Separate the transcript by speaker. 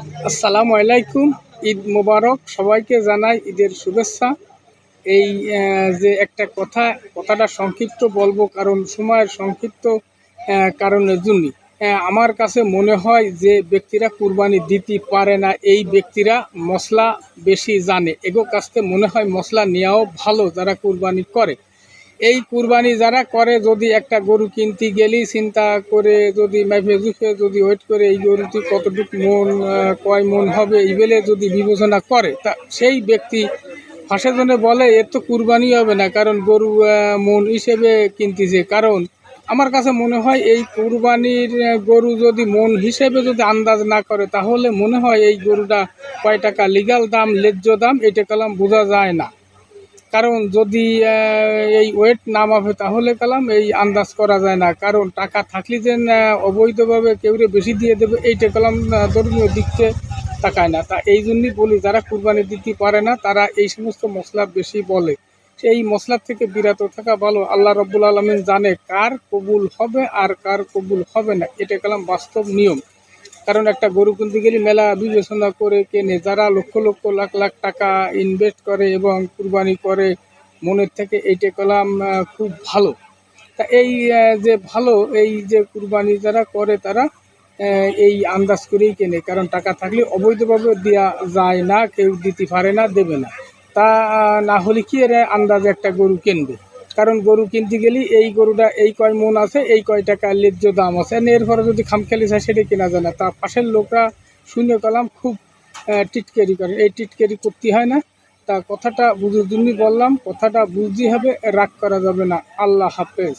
Speaker 1: আসসালামু আলাইকুম। ঈদ মোবারক। সবাইকে জানাই ঈদের শুভেচ্ছা। এই যে একটা কথাটা সংক্ষিপ্ত বলবো, কারণ সময়ের সংক্ষিপ্ত কারণের জন্যই। আমার কাছে মনে হয় যে ব্যক্তিরা কুরবানি দিতে পারে না, এই ব্যক্তিরা মশলা বেশি জানে। এগো কাছতে মনে হয় মশলা নেওয়াও ভালো যারা কুরবানি করে। এই কুরবানি যারা করে, যদি একটা গরু কিনতে গেলেই চিন্তা করে, যদি মাইফে জুফে যদি ওয়েট করে এই গরুটি কতটুকু মন, কয় মন হবে এই বেলে যদি বিবেচনা করে, তা সেই ব্যক্তি ফাঁসে জনে বলে এর তো কুরবানি হবে না, কারণ গরু মন হিসেবে কিনতেছে। কারণ আমার কাছে মনে হয় এই কুরবানির গরু যদি মন হিসেবে যদি আন্দাজ না করে, তাহলে মনে হয় এই গরুটা কয় টাকা লিগাল দাম, ন্যায্য দাম, এটা কালাম বোঝা যায় না। কারণ যদি এই ওয়েট না মাপে তাহলে কালাম এই আন্দাজ করা যায় না। কারণ টাকা থাকলে যে অবৈধভাবে কেউরে বেশি দিয়ে দেবে, এইটা কালাম ধর্মীয় দিককে তাকায় না। তা এই জন্যই বলি, যারা কুরবানি দিতে পারে না তারা এই সমস্ত মশলা বেশি বলে। সেই মশলার থেকে বিরত থাকা ভালো। আল্লাহ রব্বুল আলমিন জানে কার কবুল হবে আর কার কবুল হবে না, এটা কালাম বাস্তব নিয়ম। কারণ একটা গরু কিনতে গেলে মেলা বিবেচনা করে কেনে, যারা লক্ষ লক্ষ লাখ লাখ টাকা ইনভেস্ট করে এবং কুরবানি করে মনের থেকে, এইটা কলাম খুব ভালো। তা এই যে ভালো, এই যে কুরবানি যারা করে তারা এই আন্দাজ করেই কেনে। কারণ টাকা থাকলে অবৈধভাবে দেওয়া যায় না, কেউ দিতে পারে না, দেবে না। তা না হলে কি এর আন্দাজে একটা গরু কিনবে? কারণ গরু কিনতে গেলে এই গরুটা এই কয় মন আছে, এই কয় টাকা ন্যায্য দাম আছে, এরপরে যদি খামখেয়ালি চায় সেটা কেনা যায় না। তা পাশের লোকরা শূন্য কালাম খুব টিটকারি করে, এই টিটকারি করতে হয় না। তা কথাটা বুঝার জন্যই বললাম, কথাটা বুঝতেই হবে, রাগ করা যাবে না। আল্লাহ হাফেজ।